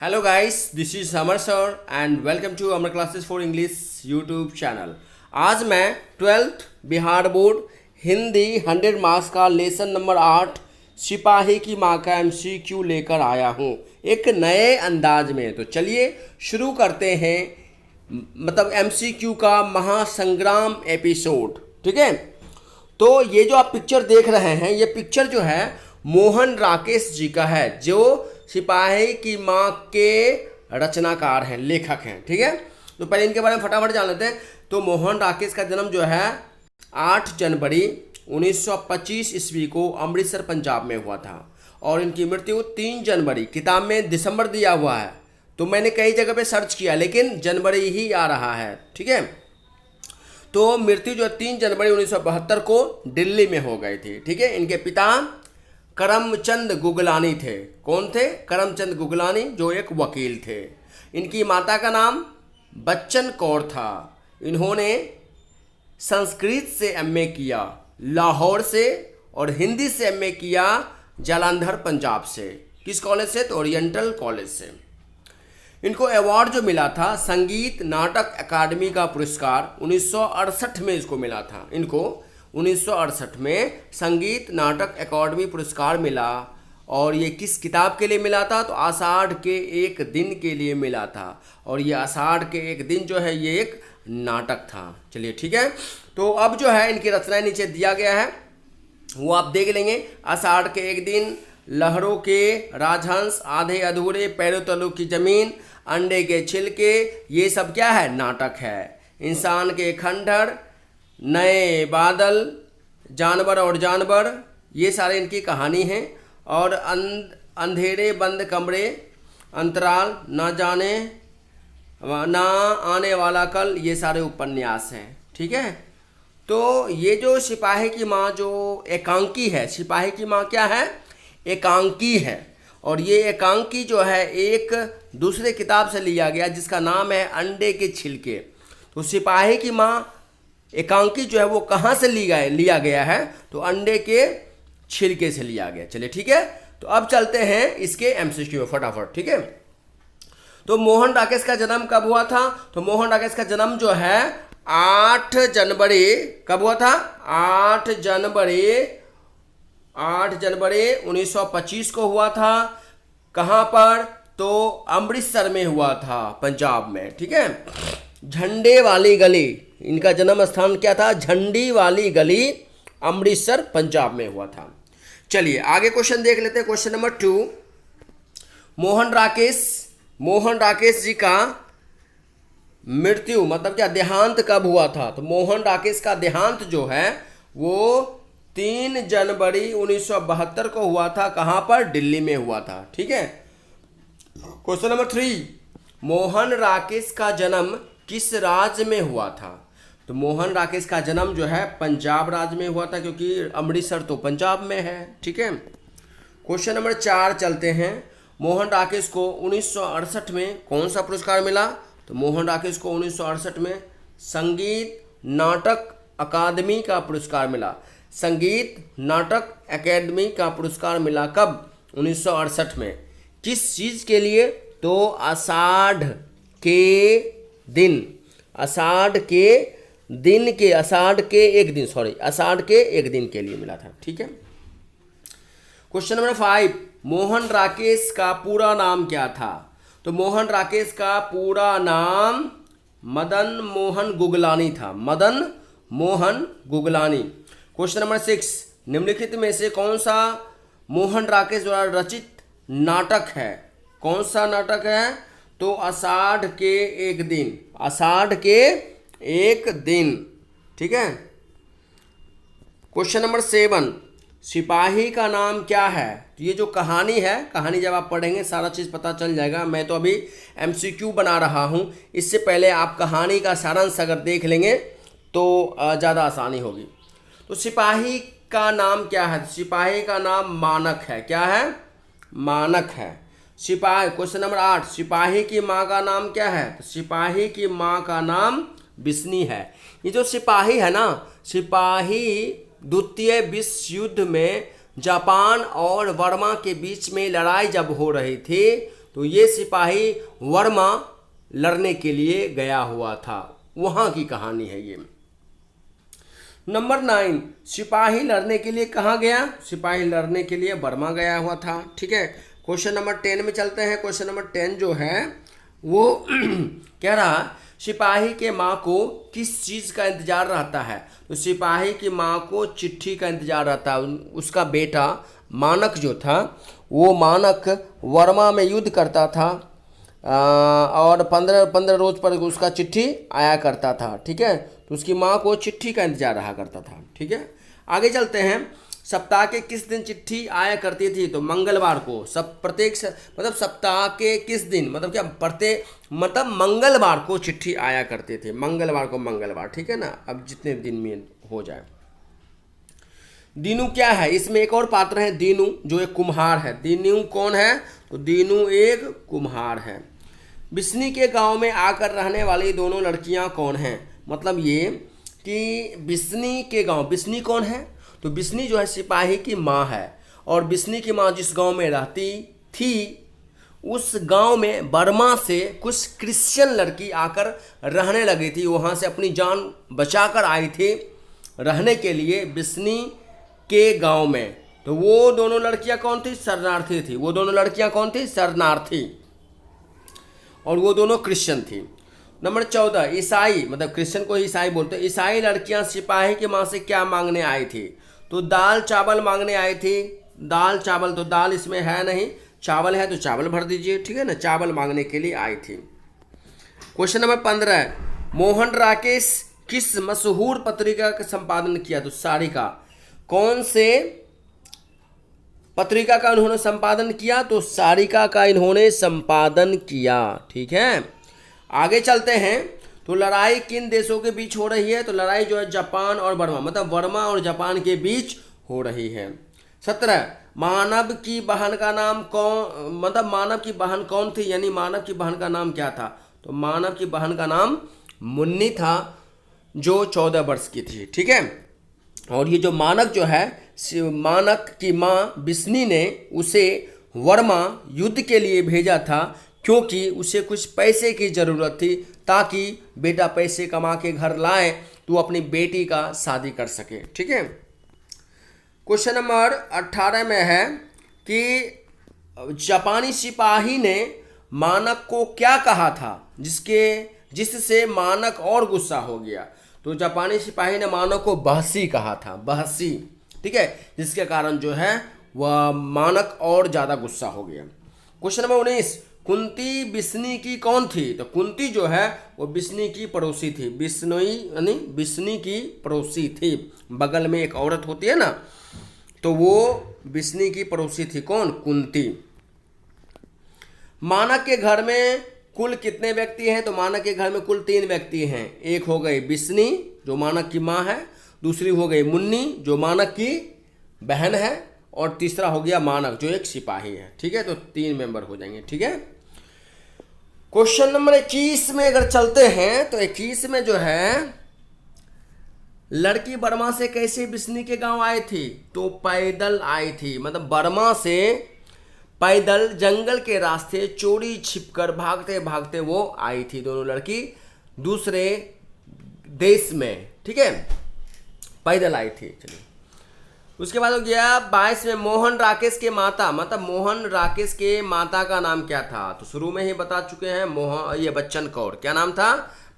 Hello guys, this is Amar sir and welcome to Amar Classes for English YouTube channel. आज मैं 12th Bihar board Hindi 100 marks का lesson number 8 सिपाही की माँ का MCQ लेकर आया हूँ एक नए अंदाज में। तो चलिए शुरू करते हैं, मतलब MCQ का महासंग्राम एपिसोड। ठीक है, तो ये जो आप पिक्चर देख रहे हैं, ये पिक्चर जो है मोहन राकेश जी का है, जो सिपाही की माँ के रचनाकार हैं, लेखक हैं। ठीक है, तो पहले इनके बारे में फटाफट जान लेते हैं। तो मोहन राकेश का जन्म जो है 8 जनवरी 1925 ईस्वी को अमृतसर पंजाब में हुआ था और इनकी मृत्यु 3 जनवरी, किताब में दिसंबर दिया हुआ है तो मैंने कई जगह पे सर्च किया लेकिन जनवरी ही आ रहा है। ठीक है, तो मृत्यु जो 3 जनवरी 1972 को दिल्ली में हो गई थी। ठीक है, इनके पिता करमचंद गुगलानी थे। कौन थे? करमचंद गुगलानी, जो एक वकील थे। इनकी माता का नाम बच्चन कौर था। इन्होंने संस्कृत से एमए किया लाहौर से और हिंदी से एमए किया जालंधर पंजाब से। किस कॉलेज से? तो ओरिएंटल कॉलेज से। इनको अवार्ड जो मिला था संगीत नाटक अकादमी का पुरस्कार 1968 में इसको मिला था। इनको 1968 में संगीत नाटक अकादमी पुरस्कार मिला और ये किस किताब के लिए मिला था? तो आषाढ़ के एक दिन के लिए मिला था और ये आषाढ़ के एक दिन जो है ये एक नाटक था। चलिए ठीक है, तो अब जो है इनकी रचनाएं नीचे दिया गया है, वो आप देख लेंगे। आषाढ़ के एक दिन, लहरों के राजहंस, आधे अधूरे, पैरों तलू की जमीन, अंडे के छिलके, ये सब क्या है? नाटक है। इंसान के खंडहर, नए बादल, जानवर और जानवर, ये सारे इनकी कहानी हैं। और अंधेरे बंद कमरे, अंतराल, ना जाने ना आने वाला कल, ये सारे उपन्यास हैं। ठीक है, तो ये जो सिपाही की माँ जो एकांकी है, सिपाही की माँ क्या है? एकांकी है। और ये एकांकी जो है एक दूसरे किताब से लिया गया जिसका नाम है अंडे के छिलके। तो सिपाही की माँ एकांकी जो है वो कहाँ से लिया गया है? तो अंडे के छिलके से लिया गया। चलिए ठीक है, तो अब चलते हैं इसके MCQ में फटाफट। ठीक है, तो मोहन राकेश का जन्म कब हुआ था? तो मोहन राकेश का जन्म जो है 8 जनवरी, कब हुआ था? 8 जनवरी 1925 को हुआ था। कहाँ पर? तो अमृतसर में हुआ था, पंजाब में। ठीक है, झंडे वाली गली, इनका जन्म स्थान क्या था? झंडी वाली गली, अमृतसर पंजाब में हुआ था। चलिए आगे क्वेश्चन देख लेते हैं। क्वेश्चन नंबर 2, मोहन राकेश जी का मृत्यु मतलब क्या, देहांत कब हुआ था? तो मोहन राकेश का देहांत जो है वो 3 जनवरी 1972 को हुआ था। कहाँ पर? दिल्ली में हुआ था। ठीक है, क्वेश्चन नंबर 3, मोहन राकेश का जन्म किस राज्य में हुआ था? तो मोहन राकेश का जन्म जो है पंजाब राज्य में हुआ था, क्योंकि अमृतसर तो पंजाब में है। ठीक है, क्वेश्चन नंबर 4 चलते हैं। मोहन राकेश को 1968 में कौन सा पुरस्कार मिला? तो मोहन राकेश को 1968 में संगीत नाटक अकादमी का पुरस्कार मिला। संगीत नाटक अकादमी का पुरस्कार मिला कब? 1968 में। किस चीज़ के लिए? तो आषाढ़ के दिन, आषाढ़ के एक दिन के लिए मिला था। ठीक है, क्वेश्चन नंबर 5, मोहन राकेश का पूरा नाम क्या था? तो मोहन राकेश का पूरा नाम मदन मोहन गुगलानी था। मदन मोहन गुगलानी। क्वेश्चन नंबर 6, निम्नलिखित में से कौन सा मोहन राकेश द्वारा रचित नाटक है? कौन सा नाटक है? तो आषाढ़ के एक दिन, आषाढ़ के एक दिन। ठीक है, क्वेश्चन नंबर 7, सिपाही का नाम क्या है? तो ये जो कहानी है, कहानी जब आप पढ़ेंगे सारा चीज़ पता चल जाएगा। मैं तो अभी MCQ बना रहा हूँ, इससे पहले आप कहानी का सारांश अगर देख लेंगे तो ज़्यादा आसानी होगी। तो सिपाही का नाम क्या है? सिपाही का नाम मानक है। क्या है? मानक है। सिपाही, क्वेश्चन नंबर 8, सिपाही की माँ का नाम क्या है? तो सिपाही की माँ का नाम बिस्नी है। ये जो सिपाही है ना, सिपाही द्वितीय विश्व युद्ध में जापान और वर्मा के बीच में लड़ाई जब हो रही थी तो ये सिपाही वर्मा लड़ने के लिए गया हुआ था, वहाँ की कहानी है ये। नंबर 9, सिपाही लड़ने के लिए कहाँ गया? सिपाही लड़ने के लिए बर्मा गया हुआ था। ठीक है, क्वेश्चन नंबर 10 में चलते हैं। क्वेश्चन नंबर 10 जो है वो कह रहा सिपाही के माँ को किस चीज़ का इंतजार रहता है? तो सिपाही की माँ को चिट्ठी का इंतजार रहता है। उसका बेटा मानक जो था, वो मानक वर्मा में युद्ध करता था और 15 रोज पर उसका चिट्ठी आया करता था। ठीक है, तो उसकी माँ को चिट्ठी का इंतजार रहा करता था। ठीक है, आगे चलते हैं। सप्ताह के किस दिन चिट्ठी आया करती थी? तो मंगलवार को। मतलब सप्ताह के किस दिन, मतलब क्या मतलब मंगलवार को चिट्ठी आया करते थे। मंगलवार को मंगलवार, ठीक है ना, अब जितने दिन में हो जाए। दीनू क्या है? इसमें एक और पात्र है दीनू, जो एक कुम्हार है। दीनू कौन है? तो दीनू एक कुम्हार है। बिस्नी के गांव में आकर रहने वाली दोनों लड़कियां कौन हैं? मतलब ये कि बिस्नी के गांव, बिस्नी कौन है? तो बिस्नी जो है सिपाही की माँ है, और बिस्नी की माँ जिस गांव में रहती थी उस गांव में बर्मा से कुछ क्रिश्चियन लड़की आकर रहने लगी थी। वहाँ से अपनी जान बचाकर आई थी रहने के लिए बिस्नी के गांव में। तो वो दोनों लड़कियां कौन थी? शरणार्थी थी। वो दोनों लड़कियां कौन थी? शरणार्थी, और वो दोनों क्रिश्चियन थी। नंबर 14, ईसाई, मतलब क्रिश्चियन को ईसाई बोलते हैं। ईसाई लड़कियां सिपाही की माँ से क्या मांगने आई थी? तो दाल चावल मांगने आई थी। दाल चावल, तो दाल इसमें है नहीं, चावल है तो चावल भर दीजिए। ठीक है ना, चावल मांगने के लिए आई थी। क्वेश्चन नंबर 15, मोहन राकेश किस मशहूर पत्रिका का संपादन किया? तो सारिका। कौन से पत्रिका का इन्होंने संपादन किया? तो सारिका का इन्होंने संपादन किया। ठीक है, आगे चलते हैं। तो लड़ाई किन देशों के बीच हो रही है? तो लड़ाई जो है जापान और बर्मा, मतलब वर्मा और जापान के बीच हो रही है। 17, मानव की बहन का नाम कौन, मतलब मानव की बहन कौन थी? यानी मानव की बहन का नाम क्या था? तो मानव की बहन का नाम मुन्नी था, जो 14 वर्ष की थी। ठीक है, और ये जो मानक जो है, मानक की माँ बिस्नी ने उसे वर्मा युद्ध के लिए भेजा था, क्योंकि उसे कुछ पैसे की ज़रूरत थी, ताकि बेटा पैसे कमा के घर लाए तो अपनी बेटी का शादी कर सके। ठीक है, क्वेश्चन नंबर 18 में है कि जापानी सिपाही ने मानक को क्या कहा था जिससे मानक और गुस्सा हो गया? तो जापानी सिपाही ने मानक को बहसी कहा था, बहसी। ठीक है, जिसके कारण जो है वह मानक और ज़्यादा गुस्सा हो गया। क्वेश्चन नंबर 19, कुंती बिस्नी की कौन थी? तो कुंती जो है वो बिस्नी की पड़ोसी थी। बिस्नोई यानी बिस्नी की पड़ोसी थी। बगल में एक औरत होती है ना, तो वो बिस्नी की पड़ोसी थी। कौन? कुंती। मानक के घर में कुल कितने व्यक्ति हैं? तो मानक के घर में कुल 3 व्यक्ति हैं। एक हो गई बिस्नी जो मानक की माँ है, दूसरी हो गई मुन्नी जो मानक की बहन है, और तीसरा हो गया मानक जो एक सिपाही है। ठीक है, तो 3 मेंबर हो जाएंगे। ठीक है, क्वेश्चन नंबर 21 में अगर चलते हैं, तो 21 में जो है लड़की बर्मा से कैसे बिस्नी के गांव आई थी? तो पैदल आई थी। मतलब बर्मा से पैदल जंगल के रास्ते चोरी छिपकर भागते भागते वो आई थी, दोनों लड़की दूसरे देश में। ठीक है, पैदल आई थी। चलिए, उसके बाद हो गया 22 में मोहन राकेश के माता, मतलब मोहन राकेश के माता का नाम क्या था? तो शुरू में ही बता चुके हैं, ये बच्चन कौर। क्या नाम था?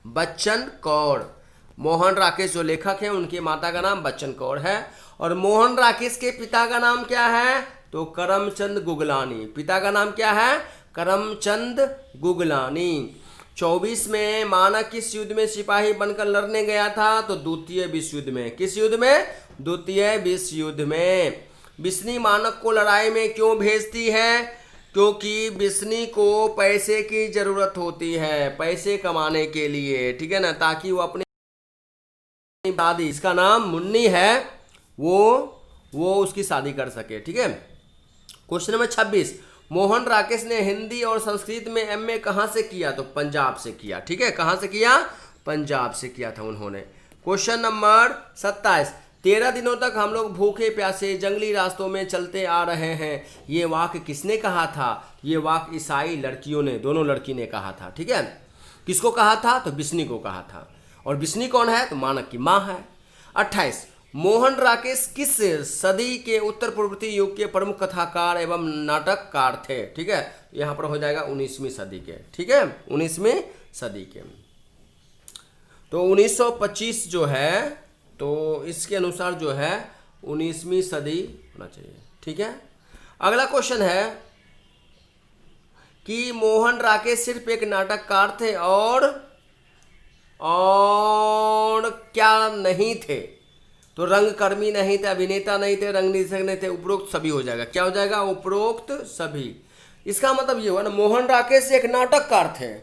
बच्चन कौर। मोहन राकेश जो लेखक हैं उनकी माता का नाम बच्चन कौर है। और मोहन राकेश के पिता का नाम क्या है? तो करमचंद गुगलानी। पिता का नाम क्या है? करमचंद गुगलानी। 24 में मानक किस युद्ध में सिपाही बनकर लड़ने गया था? तो द्वितीय विश्व युद्ध में। किस युद्ध में? द्वितीय विश्व युद्ध में। बिस्नी मानक को लड़ाई में क्यों भेजती है? क्योंकि बिस्नी को पैसे की जरूरत होती है, पैसे कमाने के लिए। ठीक है ना, ताकि वो अपनी दादी, इसका नाम मुन्नी है, वो उसकी शादी कर सके। ठीक है, क्वेश्चन नंबर 26, मोहन राकेश ने हिंदी और संस्कृत में एमए कहाँ से किया? तो पंजाब से किया। ठीक है, कहाँ से किया? पंजाब से किया था उन्होंने। क्वेश्चन नंबर 27, 13 दिनों तक हम लोग भूखे प्यासे जंगली रास्तों में चलते आ रहे हैं। ये वाक्य किसने कहा था? ये वाक्य ईसाई लड़कियों ने, दोनों लड़की ने कहा था। ठीक है, किसको कहा था? तो बिस्नी को कहा था। और बिस्नी कौन है? तो मानक की माँ है। 28, मोहन राकेश किस सदी के उत्तर पूर्वी युग के प्रमुख कथाकार एवं नाटककार थे? ठीक है, यहाँ पर हो जाएगा 19वीं सदी के। ठीक है, 19वीं सदी के। तो 1925 जो है, तो इसके अनुसार जो है 19वीं सदी होना चाहिए। ठीक है, अगला क्वेश्चन है कि मोहन राकेश सिर्फ एक नाटककार थे और क्या नहीं थे? तो रंगकर्मी नहीं थे, अभिनेता नहीं थे, रंग निर्देशक नहीं थे, उपरोक्त सभी हो जाएगा। क्या हो जाएगा? उपरोक्त सभी। इसका मतलब ये हुआ ना, मोहन राकेश एक नाटककार थे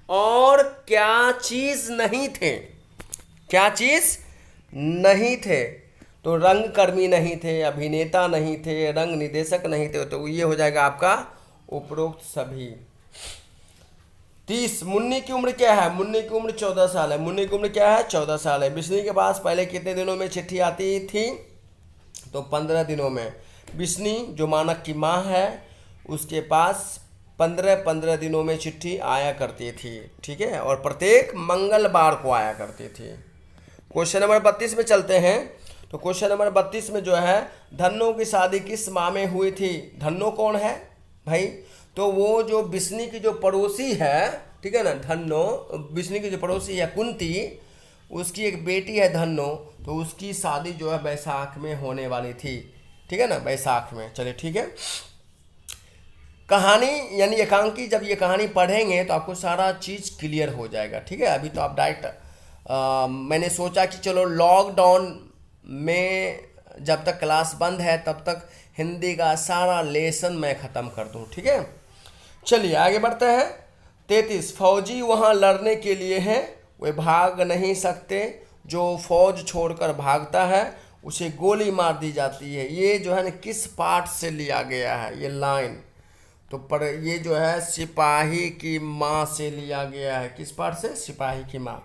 और क्या चीज नहीं थे? क्या चीज नहीं थे? तो रंगकर्मी नहीं थे, अभिनेता नहीं थे, रंग निर्देशक नहीं थे। तो ये हो जाएगा आपका उपरोक्त सभी। 30, मुन्नी की उम्र क्या है? मुन्नी की उम्र 14 साल है। मुन्नी की उम्र क्या है? 14 साल है। बिस्नी के पास पहले कितने दिनों में चिट्ठी आती थी? तो 15 दिनों में। बिस्नी जो मानक की माँ है, उसके पास 15 दिनों में चिट्ठी आया करती थी। ठीक है, और प्रत्येक मंगलवार को आया करती थी। क्वेश्चन नंबर 32 में चलते हैं। तो क्वेश्चन नंबर 32 में जो है, धन्नो की शादी किस माह में हुई थी? धन्नो कौन है भाई? तो वो जो बिस्नी की जो पड़ोसी है, ठीक है ना, धन्नो, बिस्नी की जो पड़ोसी है कुंती, उसकी एक बेटी है धन्नो, तो उसकी शादी जो है बैसाख में होने वाली थी। ठीक है ना, बैसाख में। चलिए ठीक है, कहानी यानी एकांकी, जब ये कहानी पढ़ेंगे तो आपको सारा चीज़ क्लियर हो जाएगा। ठीक है, अभी तो आप डायरेक्ट मैंने सोचा कि चलो लॉकडाउन में जब तक क्लास बंद है तब तक हिंदी का सारा लेसन मैं ख़त्म कर दूं। ठीक है, चलिए आगे बढ़ते हैं। 33, फौजी वहाँ लड़ने के लिए हैं, वे भाग नहीं सकते। जो फौज छोड़कर भागता है उसे गोली मार दी जाती है। ये जो है ना किस पार्ट से लिया गया है ये लाइन? तो पर ये जो है सिपाही की माँ से लिया गया है। किस पार्ट से? सिपाही की माँ।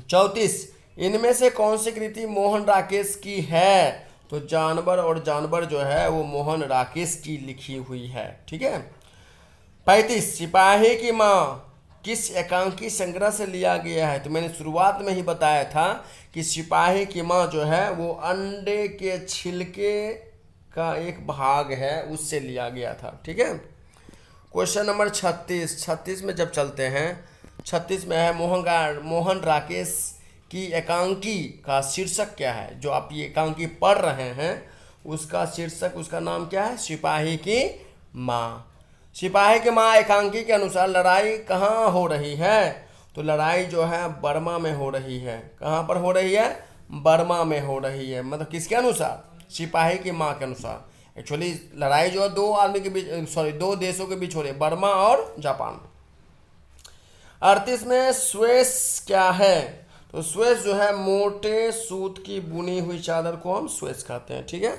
34, इनमें से कौन सी कृति मोहन राकेश की है? तो जानवर और जानवर जो है वो मोहन राकेश की लिखी हुई है। ठीक है। 35, सिपाही की माँ किस एकांकी संग्रह से लिया गया है? तो मैंने शुरुआत में ही बताया था कि सिपाही की माँ जो है वो अंडे के छिलके का एक भाग है, उससे लिया गया था। ठीक है। क्वेश्चन नंबर 36 में जब चलते हैं, 36 में है मोहन राकेश की एकांकी का शीर्षक क्या है? जो आप ये एकांकी पढ़ रहे हैं उसका शीर्षक, उसका नाम क्या है? सिपाही की माँ। सिपाही की माँ एकांकी के अनुसार लड़ाई कहाँ हो रही है? तो लड़ाई जो है बर्मा में हो रही है। कहाँ पर हो रही है? बर्मा में हो रही है। मतलब किसके अनुसार? सिपाही की माँ के अनुसार। एक्चुअली लड़ाई जो है दो देशों के बीच हो रही है, बर्मा और जापान। 38 में स्वेस क्या है? तो स्वेस जो है मोटे सूत की बुनी हुई चादर को हम स्वेस कहते हैं। ठीक है।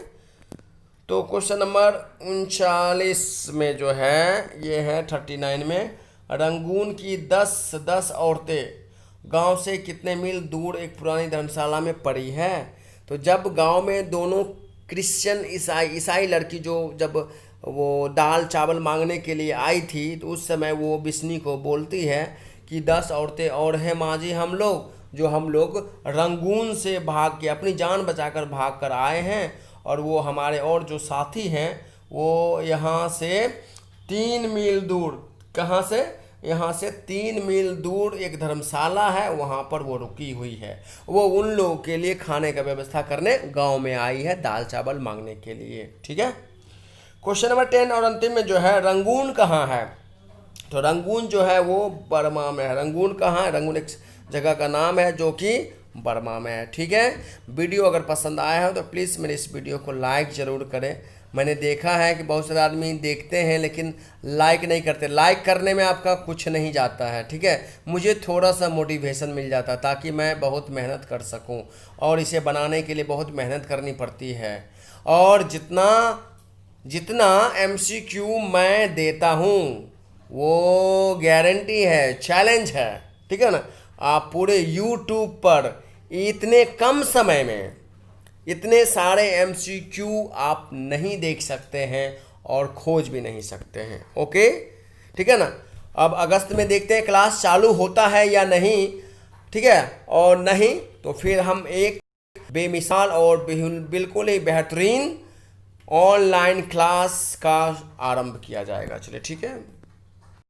तो क्वेश्चन नंबर 39 में जो है ये है 39 में, रंगून की 10 औरतें गांव से कितने मील दूर एक पुरानी धर्मशाला में पड़ी है? तो जब गांव में दोनों क्रिश्चियन ईसाई लड़की जो जब वो दाल चावल मांगने के लिए आई थी, तो उस समय वो बिस्नी को बोलती है कि 10 औरतें और हैं माँ जी, हम लोग रंगून से भाग के अपनी जान बचाकर भाग कर आए हैं, और वो हमारे और जो साथी हैं वो यहाँ से 3 मील दूर, कहाँ से? यहाँ से 3 मील दूर एक धर्मशाला है, वहाँ पर वो रुकी हुई है। वो उन लोगों के लिए खाने का व्यवस्था करने गांव में आई है, दाल चावल मांगने के लिए। ठीक है। क्वेश्चन नंबर 10 और अंतिम में जो है, रंगून कहाँ है? तो रंगून जो है वो बर्मा में है। रंगून कहाँ है? रंगून एक जगह का नाम है जो कि बर्मा में है। ठीक है। वीडियो अगर पसंद आया हो तो प्लीज़ मेरे इस वीडियो को लाइक ज़रूर करें। मैंने देखा है कि बहुत सारे आदमी देखते हैं लेकिन लाइक नहीं करते। लाइक करने में आपका कुछ नहीं जाता है। ठीक है। मुझे थोड़ा सा मोटिवेशन मिल जाता ताकि मैं बहुत मेहनत कर सकूं, और इसे बनाने के लिए बहुत मेहनत करनी पड़ती है। और जितना MCQ मैं देता हूं वो गारंटी है, चैलेंज है। ठीक है ना। आप पूरे YouTube पर इतने कम समय में इतने सारे MCQ आप नहीं देख सकते हैं और खोज भी नहीं सकते हैं। ओके, ठीक है ना। अब अगस्त में देखते हैं क्लास चालू होता है या नहीं, ठीक है, और नहीं तो फिर हम एक बेमिसाल और बिल्कुल ही बेहतरीन ऑनलाइन क्लास का आरंभ किया जाएगा। चलिए ठीक है।